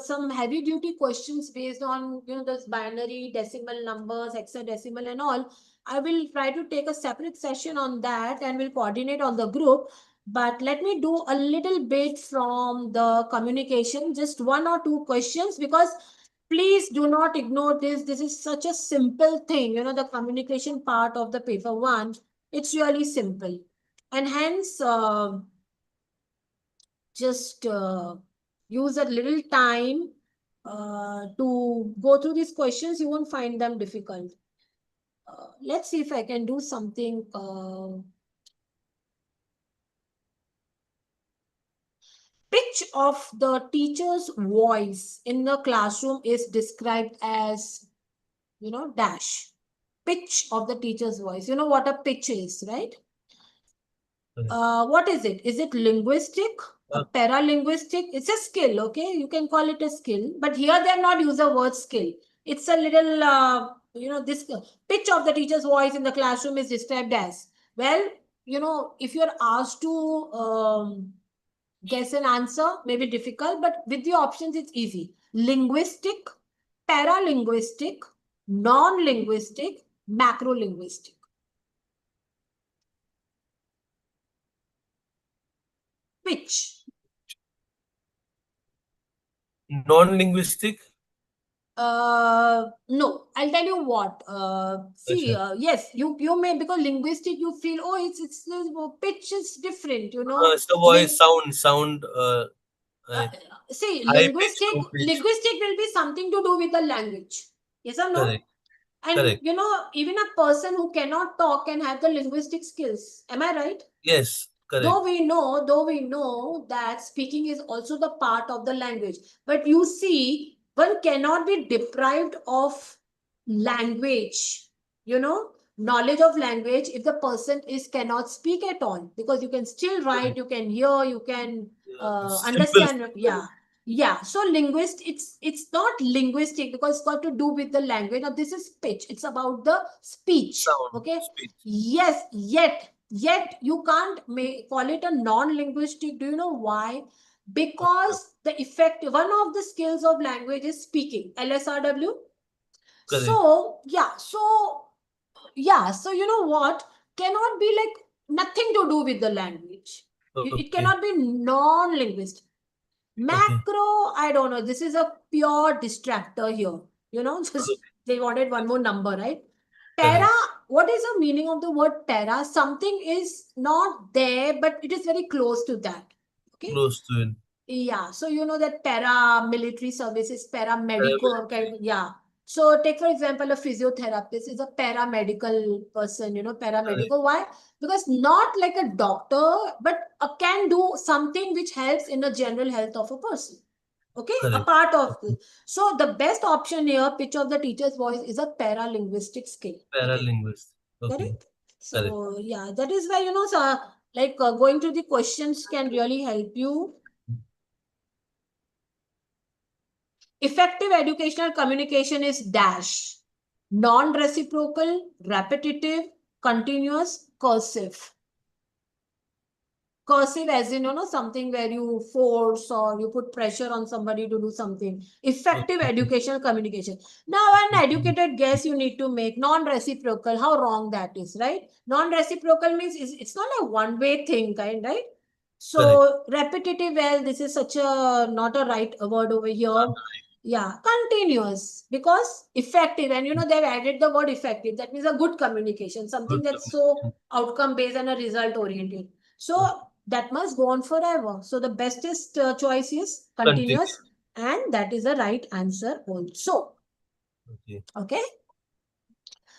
some heavy duty questions based on this binary, decimal numbers, hexadecimal, and all. I will try to take a separate session on that, and will coordinate on the group. But let me do a little bit from the communication, just 1 or 2 questions, because please do not ignore this. This is such a simple thing, the communication part of the paper 1. It's really simple. And hence, just use a little time to go through these questions. You won't find them difficult. Let's see if I can do something. Pitch of the teacher's voice in the classroom is described as, dash. Pitch of the teacher's voice. You know what a pitch is, right? What is it? Is it linguistic? Paralinguistic? It's a skill, okay? You can call it a skill, but here they have not used the word skill. It's a little, this pitch of the teacher's voice in the classroom is described as, well, if you're asked to guess an answer, maybe difficult, but with the options, it's easy. Linguistic, paralinguistic, non-linguistic, macrolinguistic. Pitch. Non-linguistic. No, I'll tell you what. See, yes, you may, because linguistic, you feel, oh, it's pitch is different, It's the voice sound. See, High pitch, low pitch. linguistic will be something to do with the language. Yes or no? Correct. And Correct. even a person who cannot talk can have the linguistic skills. Am I right? Yes. Correct. Though we know that speaking is also the part of the language. But you see, one cannot be deprived of language, knowledge of language if the person cannot speak at all, because you can still write, you can hear, you can Simple. understand. Yeah. So it's not linguistic because it's got to do with the language. Now this is speech. It's about the speech. Sound. Okay. Speech. Yes. Yet you can't call it a non-linguistic. Do you know why? Because the effect, one of the skills of language is speaking. LSRW. Correct. So so you know what, cannot be like nothing to do with the language. It Okay. cannot be non-linguistic. Macro, I don't know. This is a pure distractor here. You know, just they wanted one more number, right? Para, what is the meaning of the word para? Something is not there, but it is very close to that. Okay. Close to it. Yeah. So you know that paramilitary services, paramedical, yeah. So take for example, a physiotherapist is a paramedical person, you know, paramedical. Why? Because not like a doctor, but can do something which helps in the general health of a person. Okay, a Correct. part of this. So the best option here, pitch of the teacher's voice, is a paralinguistic skill. Paralinguist. Okay. Correct. So yeah, that is why, you know, so, like going through the questions can really help you. Effective educational communication is dash, non-reciprocal, repetitive, continuous, cursive. Cursive as in, you know, something where you force or you put pressure on somebody to do something. Effective educational communication. Now, an educated guess you need to make. Non-reciprocal, how wrong that is, right? Non-reciprocal means it's not a one-way thing, kind, right? So repetitive, well, this is such a not a right word over here. Yeah, continuous, because effective, and you know they've added the word effective. That means a good communication, something that's so outcome based and a result oriented. So that must go on forever. So the bestest choice is continuous, and that is the right answer also. Okay.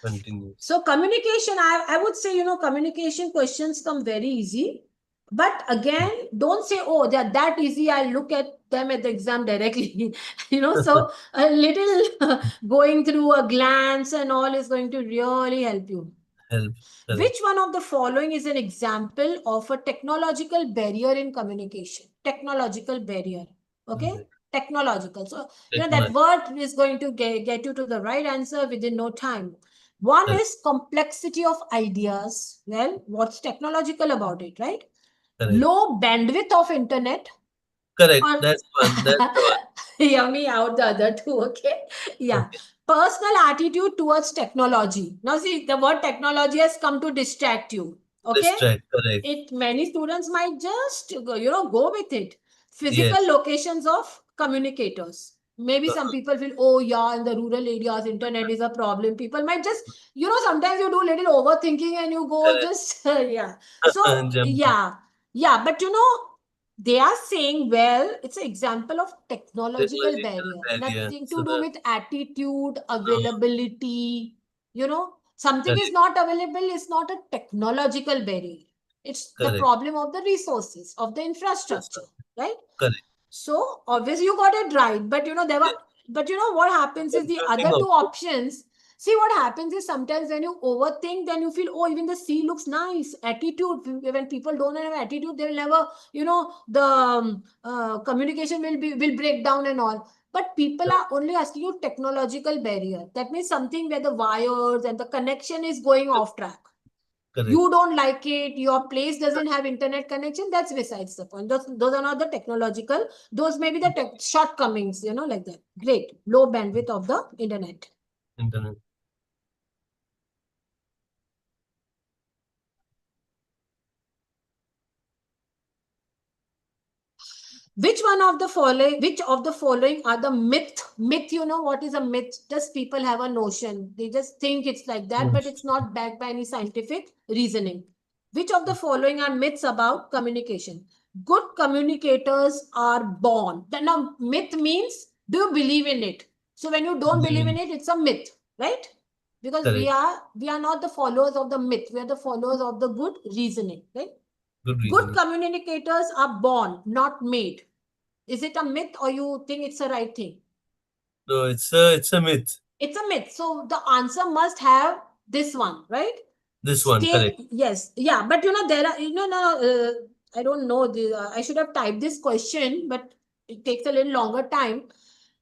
Continuous. So communication, I would say, you know, communication questions come very easy. But again, don't say, oh, they're that easy. I'll look at them at the exam directly. You know, so a little going through a glance and all is going to really help you. Which one of the following is an example of a technological barrier in communication? Technological barrier. Okay? Technological. So, you know, that word is going to get you to the right answer within no time. One is complexity of ideas. Well, what's technological about it, right? Low bandwidth of internet. Correct. That's one. That's the one. Hear me out, the other two, okay? Yeah. Personal attitude towards technology. Now, see, the word technology has come to distract you. Okay? Distract. Correct. Many students might just, you know, go with it. Physical locations of communicators. Maybe some people feel, oh, yeah, in the rural areas, internet is a problem. People might just, you know, sometimes you do little overthinking and you go just, yeah. So, yeah, but you know, they are saying, well, it's an example of technological barrier. Nothing to do with attitude, availability. You know, something is not available is not a technological barrier. It's the problem of the resources, of the infrastructure, right? Correct. So obviously you got it right, but you know, but you know what happens is the other two options. See, what happens is sometimes when you overthink, then you feel, oh, even the sea looks nice. Attitude, when people don't have attitude, they will never, you know, the communication will break down and all. But people are only asking you technological barrier. That means something where the wires and the connection is going off track. You don't like it, your place doesn't have internet connection, that's besides the point. Those are not the technological, those may be the shortcomings, you know, like that. Great. Low bandwidth of the internet. Which of the following are the myth? You know what is a myth? Just people have a notion, they just think it's like that, but it's not backed by any scientific reasoning. Which of the following are myths about communication? Good communicators are born. Now myth means, do you believe in it? So when you don't believe in it, it's a myth, right? Because we are not the followers of the myth, we are the followers of the good reasoning, right? Good communicators are born, not made. Is it a myth or you think it's a right thing? No, it's a myth. It's a myth. So the answer must have This one, right? This one, correct. Yes, yeah, but there are, I don't know, I should have typed this question, but it takes a little longer time.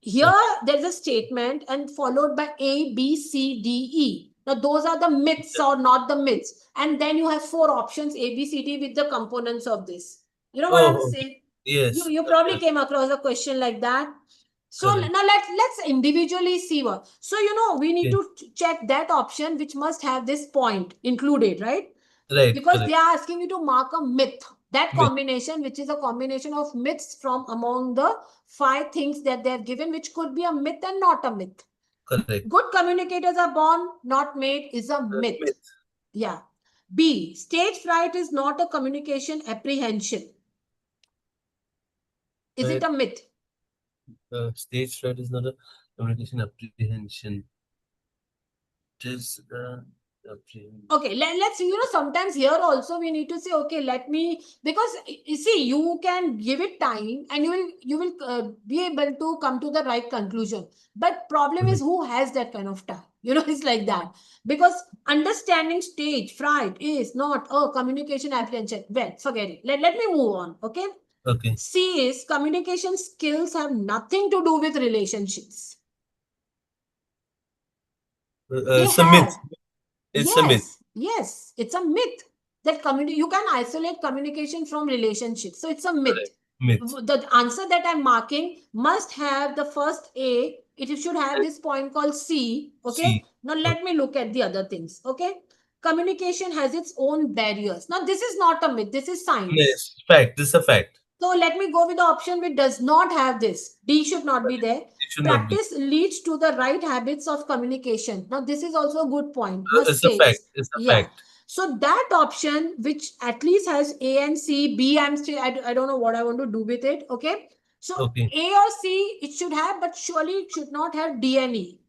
Here, there's a statement and followed by A, B, C, D, E. Now, those are the myths or not the myths. And then you have 4 options, A, B, C, D, with the components of this. You know what I'm Oh, saying? yes. You probably came across a question like that. So Correct. now let's individually see what. So we need to check that option which must have this point included, right? Right, Because correct. they are asking you to mark a myth. That Myth. combination, which is a combination of myths from among the 5 things that they have given, which could be a myth and not a myth. Correct. Good communicators are born, not made, is a myth. Myth. Yeah. B, stage fright is not a communication apprehension. Is it a myth? Stage fright is not a communication apprehension. It is apprehension. Okay, let's sometimes here also we need to say, okay, let me, because you see, you can give it time and you will be able to come to the right conclusion. But problem is, who has that kind of time? It's like that. Because understanding stage fright is not a communication apprehension. Well, forget it. Let me move on. Okay. Okay. C is communication skills have nothing to do with relationships. It's a myth. It's a myth. Yes, it's a myth that you can isolate communication from relationships. So it's a myth. Correct. Myth. The answer that I'm marking must have the first A. It should have this point called C. Okay. C. Now let me look at the other things. Okay. Communication has its own barriers. Now this is not a myth. This is science. Yes, fact. This is a fact. So let me go with the option which does not have this. D should not be there. It should not be. Practice leads to the right habits of communication. Now, this is also a good point. It's a fact. It's a fact. So that option, which at least has A and C, B, I don't know what I want to do with it. Okay. So Okay. A or C, it should have, but surely it should not have D and E.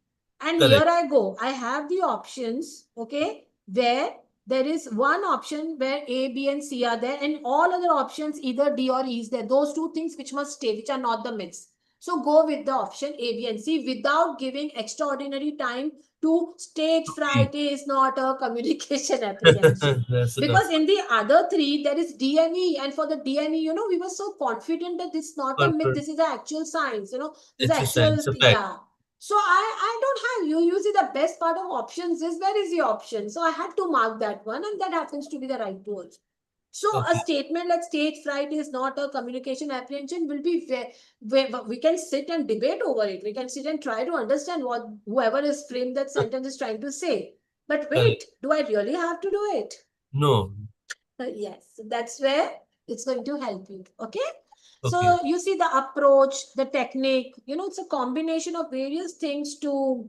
And Correct. here I go. I have the options, okay, where there is one option where A, B, and C are there, and all other options, either D or E is there. Those 2 things which must stay, which are not the myths. So go with the option A, B, and C without giving extraordinary time to stage fright is not a communication apprehension. Because in the other 3, there is D and E. And for the D and E, we were so confident that this is not a myth, this is the actual science, this It's a science, a fact. yeah. So I don't have you see the best part of options is where is the option? So I had to mark that one, and that happens to be the right one. So a statement like stage fright is not a communication apprehension will be where we can sit and debate over it. We can sit and try to understand what whoever is framed that sentence is trying to say. But wait, do I really have to do it? No. Yes, that's where it's going to help you. Okay. So you see the approach, the technique, it's a combination of various things to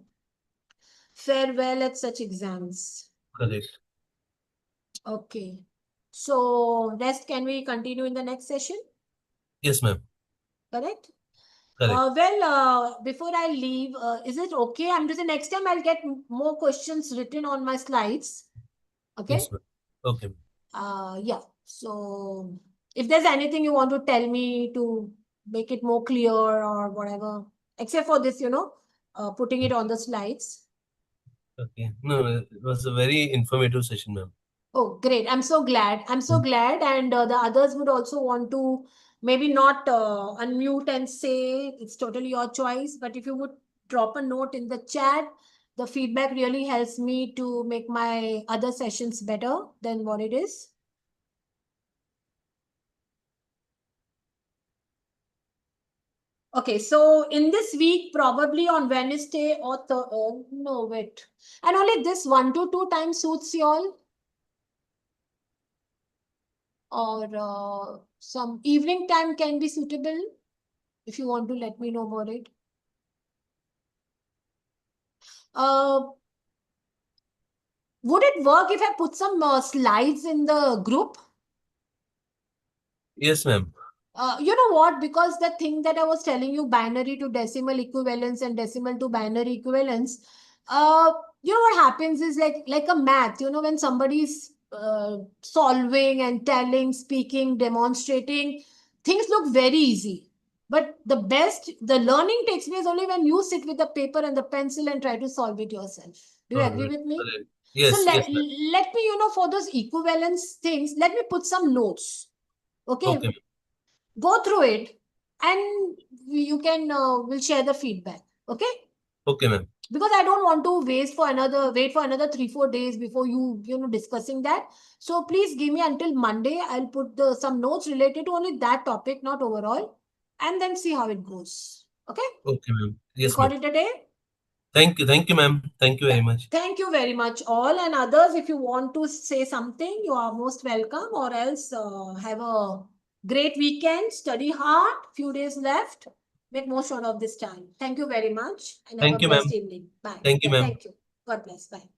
fare well at such exams. Correct. Okay. So rest, can we continue in the next session? Yes, ma'am. Correct? Correct. Before I leave, is it okay? I'm just saying next time I'll get more questions written on my slides. Okay? Yes, ma'am. Okay. Yeah. So if there's anything you want to tell me to make it more clear or whatever, except for this, putting it on the slides. Okay. No, it was a very informative session, ma'am. Oh, great. I'm so glad. I'm so glad. And the others would also want to maybe not unmute and say it's totally your choice. But if you would drop a note in the chat, the feedback really helps me to make my other sessions better than what it is. Okay, so in this week, probably on Wednesday or no, wait. And only this 1 to 2 times suits you all? Or some evening time can be suitable? If you want to let me know about it. Would it work if I put some slides in the group? Yes, ma'am. You know what? Because the thing that I was telling you, binary to decimal equivalence and decimal to binary equivalence, you know what happens is like a math, when somebody's solving and telling, speaking, demonstrating, things look very easy. But the learning takes place only when you sit with the paper and the pencil and try to solve it yourself. Do you agree with me? Correct. Yes, So yes, ma'am. let me, for those equivalence things, let me put some notes. Okay. Okay, ma'am. Go through it and you can, we'll share the feedback. Okay. Okay, ma'am. Because I don't want to wait for another 3-4 days before discussing that. So please give me until Monday. I'll put some notes related to only that topic, not overall, and then see how it goes. Okay. Okay, ma'am. We Yes, call ma'am. it a day. Thank you, ma'am. Thank you very much. Thank you very much, all, and others. If you want to say something, you are most welcome, or else have a great weekend. Study hard. Few days left. Make most out of this time. Thank you very much, and have a Thank you, blessed ma'am. evening. Bye. Thank you, Yeah, ma'am. thank you. God bless. Bye.